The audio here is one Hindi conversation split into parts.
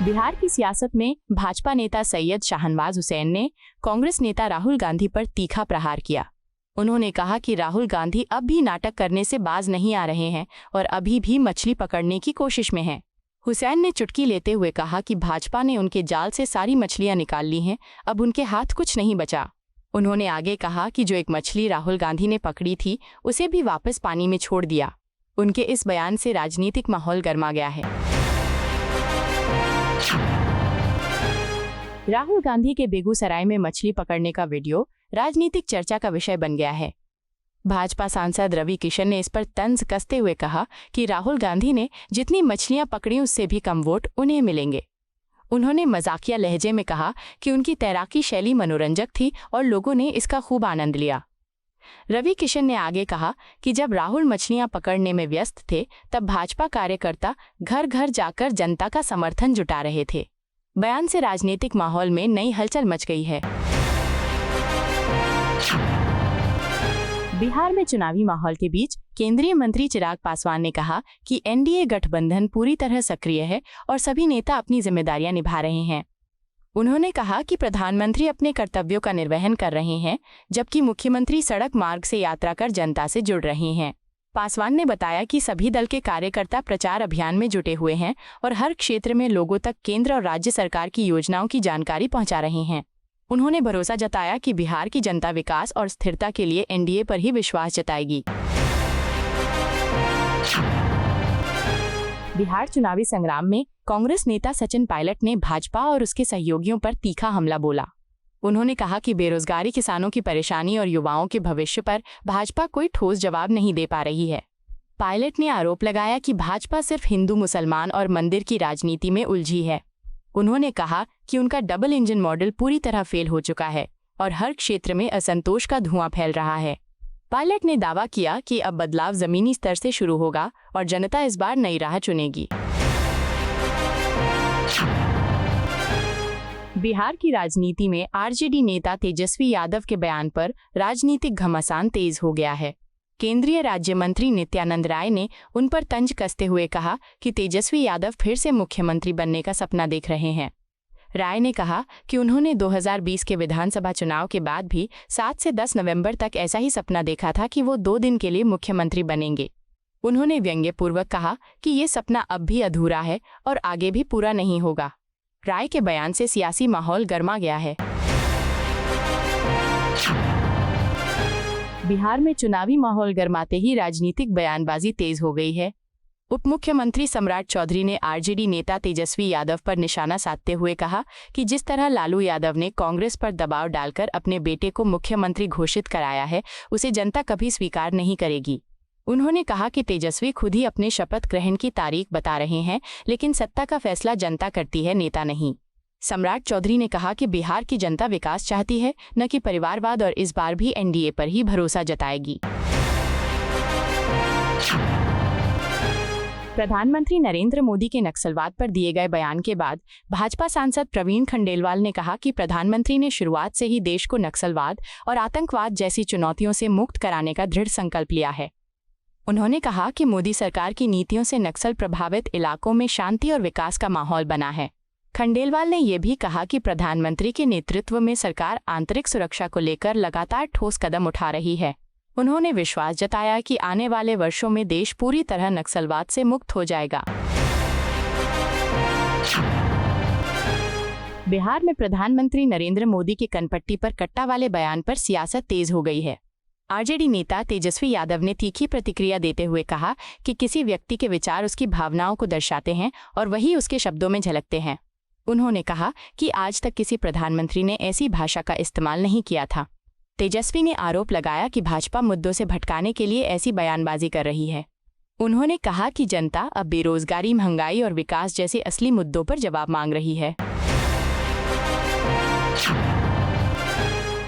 बिहार की सियासत में भाजपा नेता सैयद शाहनवाज हुसैन ने कांग्रेस नेता राहुल गांधी पर तीखा प्रहार किया। उन्होंने कहा कि राहुल गांधी अब भी नाटक करने से बाज नहीं आ रहे हैं और अभी भी मछली पकड़ने की कोशिश में हैं। हुसैन ने चुटकी लेते हुए कहा कि भाजपा ने उनके जाल से सारी मछलियां निकाल ली हैं, अब उनके हाथ कुछ नहीं बचा। उन्होंने आगे कहा कि जो एक मछली राहुल गांधी ने पकड़ी थी उसे भी वापस पानी में छोड़ दिया। उनके इस बयान से राजनीतिक माहौल गर्मा गया है। राहुल गांधी के बेगूसराय में मछली पकड़ने का वीडियो राजनीतिक चर्चा का विषय बन गया है। भाजपा सांसद रवि किशन ने इस पर तंज कसते हुए कहा कि राहुल गांधी ने जितनी मछलियां पकड़ी उससे भी कम वोट उन्हें मिलेंगे। उन्होंने मजाकिया लहजे में कहा कि उनकी तैराकी शैली मनोरंजक थी और लोगों ने इसका खूब आनंद लिया। रवि किशन ने आगे कहा कि जब राहुल मछलियां पकड़ने में व्यस्त थे तब भाजपा कार्यकर्ता घर घर जाकर जनता का समर्थन जुटा रहे थे। बयान से राजनीतिक माहौल में नई हलचल मच गई है। बिहार में चुनावी माहौल के बीच केंद्रीय मंत्री चिराग पासवान ने कहा कि एनडीए गठबंधन पूरी तरह सक्रिय है और सभी नेता अपनी जिम्मेदारियां निभा रहे हैं। उन्होंने कहा कि प्रधानमंत्री अपने कर्तव्यों का निर्वहन कर रहे हैं, जबकि मुख्यमंत्री सड़क मार्ग से यात्रा कर जनता से जुड़ रहे हैं। पासवान ने बताया कि सभी दल के कार्यकर्ता प्रचार अभियान में जुटे हुए हैं और हर क्षेत्र में लोगों तक केंद्र और राज्य सरकार की योजनाओं की जानकारी पहुंचा रहे हैं। उन्होंने भरोसा जताया कि बिहार की जनता विकास और स्थिरता के लिए एनडीए पर ही विश्वास जताएगी। बिहार चुनावी संग्राम में कांग्रेस नेता सचिन पायलट ने भाजपा और उसके सहयोगियों पर तीखा हमला बोला। उन्होंने कहा कि बेरोजगारी, किसानों की परेशानी और युवाओं के भविष्य पर भाजपा कोई ठोस जवाब नहीं दे पा रही है। पायलट ने आरोप लगाया कि भाजपा सिर्फ हिंदू, मुसलमान और मंदिर की राजनीति में उलझी है। उन्होंने कहा कि उनका डबल इंजन मॉडल पूरी तरह फेल हो चुका है और हर क्षेत्र में असंतोष का धुआं फैल रहा है। पायलट ने दावा किया कि अब बदलाव जमीनी स्तर से शुरू होगा और जनता इस बार नई राह चुनेगी। बिहार की राजनीति में आरजेडी नेता तेजस्वी यादव के बयान पर राजनीतिक घमासान तेज हो गया है। केंद्रीय राज्य मंत्री नित्यानंद राय ने उन पर तंज कसते हुए कहा कि तेजस्वी यादव फिर से मुख्यमंत्री बनने का सपना देख रहे हैं। राय ने कहा कि उन्होंने 2020 के विधानसभा चुनाव के बाद भी 7 से 10 नवंबर तक ऐसा ही सपना देखा था कि वो 2 दिन के लिए मुख्यमंत्री बनेंगे। उन्होंने व्यंग्यपूर्वक कहा कि ये सपना अब भी अधूरा है और आगे भी पूरा नहीं होगा। राय के बयान से सियासी माहौल गर्मा गया है। बिहार में चुनावी माहौल गर्माते ही राजनीतिक बयानबाजी तेज हो गई है। उप मुख्यमंत्री सम्राट चौधरी ने आरजेडी नेता तेजस्वी यादव पर निशाना साधते हुए कहा कि जिस तरह लालू यादव ने कांग्रेस पर दबाव डालकर अपने बेटे को मुख्यमंत्री घोषित कराया है, उसे जनता कभी स्वीकार नहीं करेगी। उन्होंने कहा कि तेजस्वी खुद ही अपने शपथ ग्रहण की तारीख बता रहे हैं, लेकिन सत्ता का फैसला जनता करती है, नेता नहीं। सम्राट चौधरी ने कहा कि बिहार की जनता विकास चाहती है, न कि परिवारवाद, और इस बार भी एनडीए पर ही भरोसा जताएगी। प्रधानमंत्री नरेंद्र मोदी के नक्सलवाद पर दिए गए बयान के बाद भाजपा सांसद प्रवीण खंडेलवाल ने कहा कि प्रधानमंत्री ने शुरुआत से ही देश को नक्सलवाद और आतंकवाद जैसी चुनौतियों से मुक्त कराने का दृढ़ संकल्प लिया है। उन्होंने कहा कि मोदी सरकार की नीतियों से नक्सल प्रभावित इलाकों में शांति और विकास का माहौल बना है। खंडेलवाल ने यह भी कहा कि प्रधानमंत्री के नेतृत्व में सरकार आंतरिक सुरक्षा को लेकर लगातार ठोस कदम उठा रही है। उन्होंने विश्वास जताया कि आने वाले वर्षों में देश पूरी तरह नक्सलवाद से मुक्त हो जाएगा। बिहार में प्रधानमंत्री नरेंद्र मोदी के कनपट्टी पर कट्टा वाले बयान पर सियासत तेज हो गई है। आरजेडी नेता तेजस्वी यादव ने तीखी प्रतिक्रिया देते हुए कहा कि किसी व्यक्ति के विचार उसकी भावनाओं को दर्शाते हैं और वही उसके शब्दों में झलकते हैं। उन्होंने कहा कि आज तक किसी प्रधानमंत्री ने ऐसी भाषा का इस्तेमाल नहीं किया था। तेजस्वी ने आरोप लगाया कि भाजपा मुद्दों से भटकाने के लिए ऐसी बयानबाजी कर रही है। उन्होंने कहा कि जनता अब बेरोजगारी, महंगाई और विकास जैसे असली मुद्दों पर जवाब मांग रही है।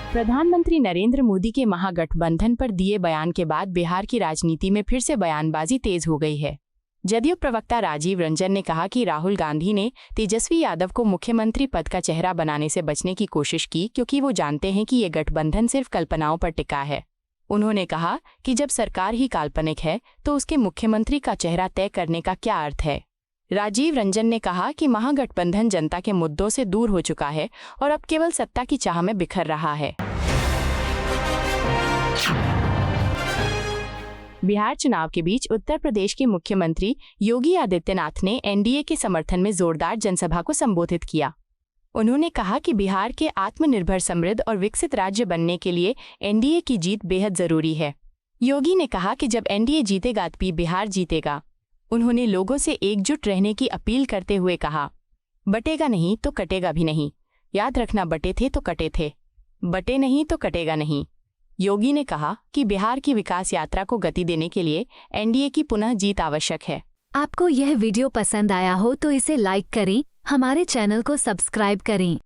प्रधानमंत्री नरेंद्र मोदी के महागठबंधन पर दिए बयान के बाद बिहार की राजनीति में फिर से बयानबाजी तेज हो गई है। जदयू प्रवक्ता राजीव रंजन ने कहा कि राहुल गांधी ने तेजस्वी यादव को मुख्यमंत्री पद का चेहरा बनाने से बचने की कोशिश की, क्योंकि वो जानते हैं कि ये गठबंधन सिर्फ कल्पनाओं पर टिका है। उन्होंने कहा कि जब सरकार ही काल्पनिक है तो उसके मुख्यमंत्री का चेहरा तय करने का क्या अर्थ है। राजीव रंजन ने कहा कि महागठबंधन जनता के मुद्दों से दूर हो चुका है और अब केवल सत्ता की चाह में बिखर रहा है। बिहार चुनाव के बीच उत्तर प्रदेश के मुख्यमंत्री योगी आदित्यनाथ ने एनडीए के समर्थन में जोरदार जनसभा को संबोधित किया। उन्होंने कहा कि बिहार के आत्मनिर्भर, समृद्ध और विकसित राज्य बनने के लिए एनडीए की जीत बेहद जरूरी है। योगी ने कहा कि जब एनडीए जीतेगा तभी बिहार जीतेगा। उन्होंने लोगों से एकजुट रहने की अपील करते हुए कहा, बटेगा नहीं तो कटेगा भी नहीं। याद रखना, बटे थे तो कटे थे, बटे नहीं तो कटेगा नहीं। योगी ने कहा कि बिहार की विकास यात्रा को गति देने के लिए एनडीए की पुनः जीत आवश्यक है। आपको यह वीडियो पसंद आया हो तो इसे लाइक करें, हमारे चैनल को सब्सक्राइब करें।